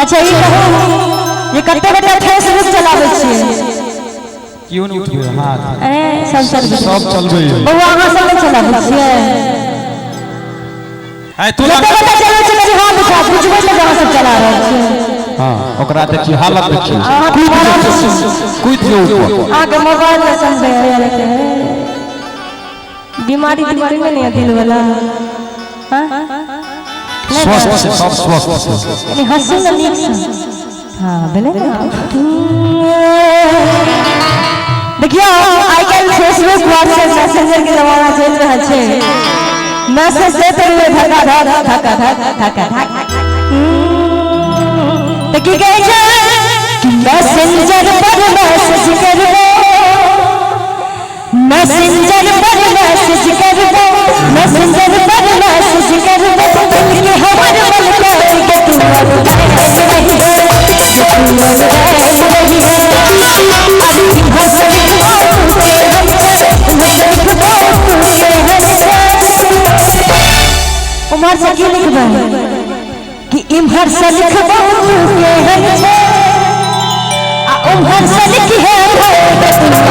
अच्छा ये कहो ये कते बेटा फेसबुक चलावे छे क्यों नहीं उठियो हाथ अरे सब चलबे बउआ अहाँ सब नहीं चलावे छे आय तू कते बेटा चलावे छे कभी हाथ उठा पूछबे ले जहाँ सब चला रहल छे हां ओकरा देखी हालत देखी कुछ जो आगे मोबाइल में समझे रहते हैं बीमारी में नहीं है दिल वाला हां स्वस्थ से सब स्वस्थ नहीं हंसी ना नीक से हां बोले ना देखियो आजकल फेसबुक व्हाट्सएप मैसेंजर के जमाना चल रहा है मैसेज देते हुए धक्का तो की कहे छै मैसेंजर पर मैसेज करबो मैसेंजर पर मैसेज करबो मैसेंजर पर मैसेज करबो के हमर मन के तू उमर से की लिखबा कि इमहर से लिखबो के हन छे आ उमहर से लिखी है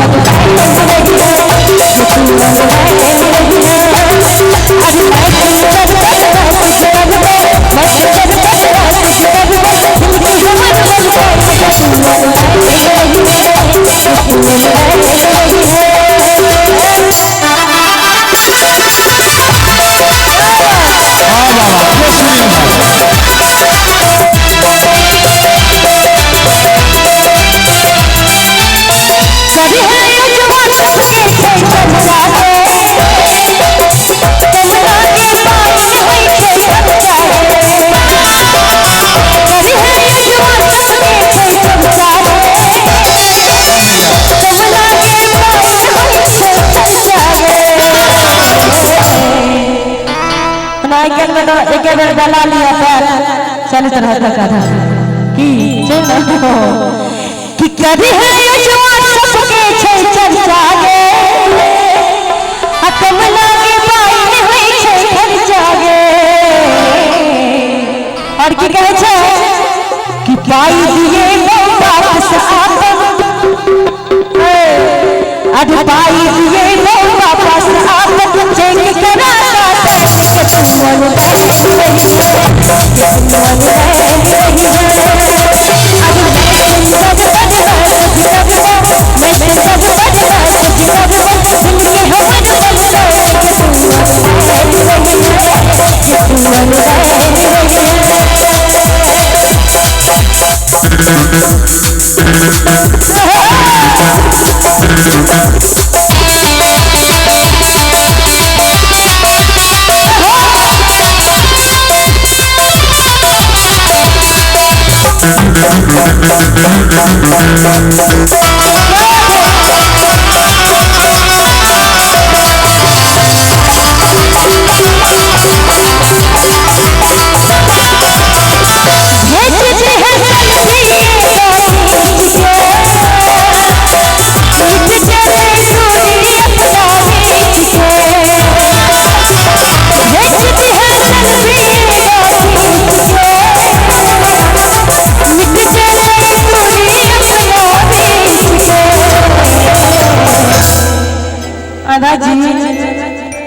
एक बेर गला लिया पैर चलत रहता कथा की चलो कि कभी है जवान सबके छै चर्चा गे आ कमला के पाइन होई छै खर्चा गे और की कहे छै कि पाई दिए वापस आपन अध पाई दिए वापस आपन चेक करा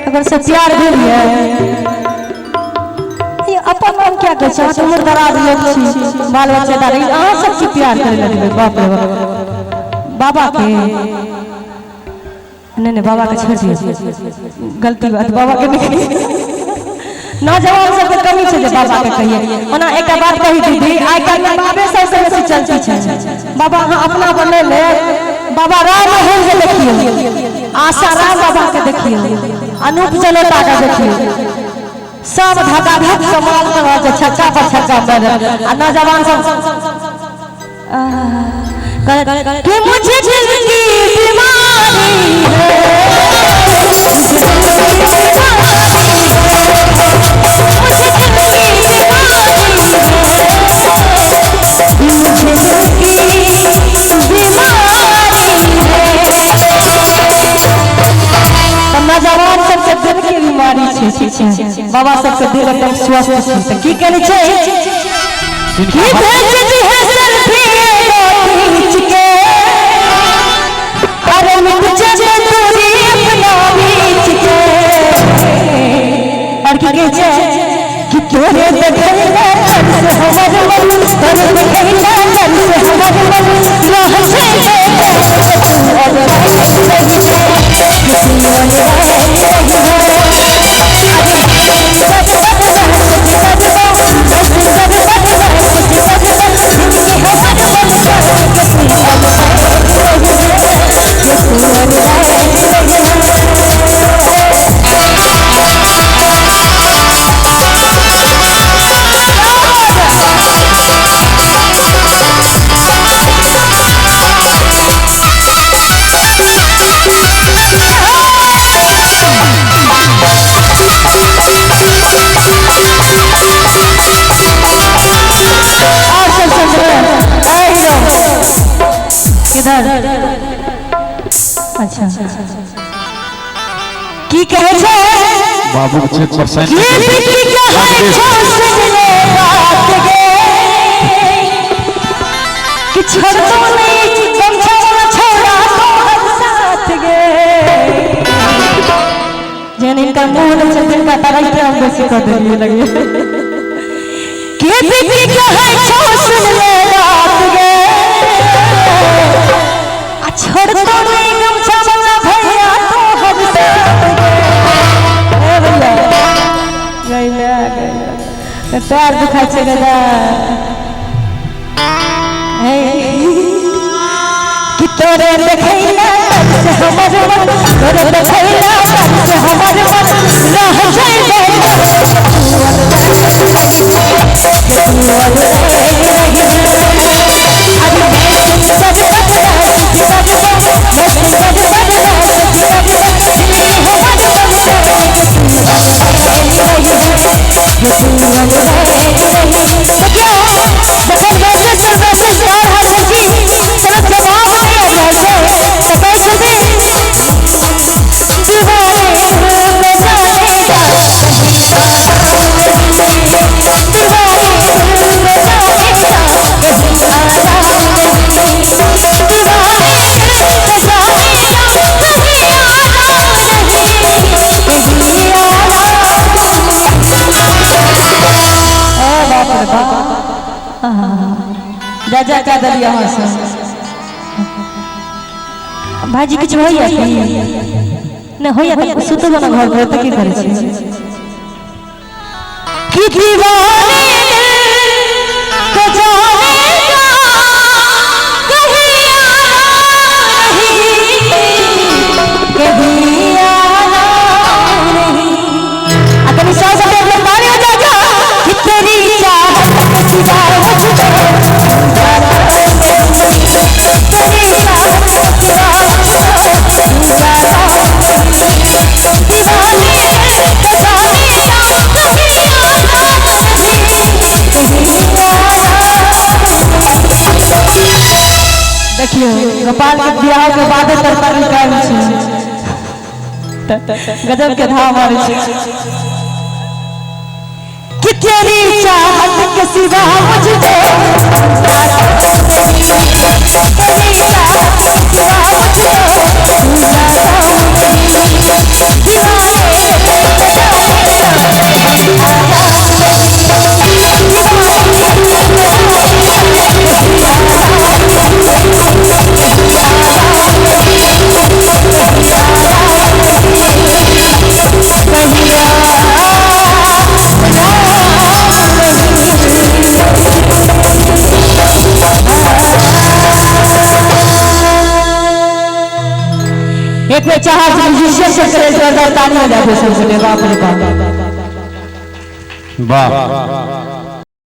अगर से प्यार भेल ये अपन नाम क्या कह छै उम्र दराज लोग छी बाल बच्चा दारी अहाँ सब की प्यार करे लगबे बाप रे बाबा के नहीं बाबा के छोड़ दिए गलती बात बाबा के नहीं नौजवान सब के कमी छै जे बाबा के कहिए ओना एक बात कही दीदी आइ काल में बाबे सबसे बेसी चलती छै बाबा अहाँ अपना बने ले बाबा राम मोहन के देखियो आशा राम बाबा के देखियो अनूप जलोटा का देखियो सब धका धक कमाल कर छक्का पर छक्का मार आ नौजवान सब कि मुझे दिल की बीमारी है बाबा सबके दिल एकदम स्वस्थ छै की कहै छै इनका भेजती है सेल्फी खींच के, अरे मिट जाए दूरी अपना बीच के। और की कहे छे कि तोरे देखैला से हमर मन, तोरे देखैला से हमर मन रह जाए तू अब रही अच्छा की कहे छे बाबू 6% ये बिटी के है छोसले रात गे कि छोड़ दो नहीं तुम छोड़ा छोड़ा तो हम साथ गे। जन इनका मुंह से जिनका तरह के हम बेसी कर देने लगे कि बिटी के है छोसले रात गे छोड़ दो नहीं गमछा वाला भैया तो हम साथ ए भैया गैला पैर दुखा छे गदा हे कि तोरे देखैला से हमर मन, तोरे देखैला से हमर मन रह जाए जा का दलिया से भाजी किछ होइया न होइया त सुतो बना घर पर त की करे छी कि दीवाने को जानेगा कहीं आना नहीं अतनी सौ से अपने मारे हो जाएगा कि तेरी चाहत सिवा मुझे देखियो गोपाल के बियाह के बाद तरकारी निकाल छै गजब के धावा मारे छै कि तेरी चाहत के सिवा मुझे एक में चाहत म्यूजिशियन से करे जोरदार ताली बजा दो सबके बाप रे बाप वाह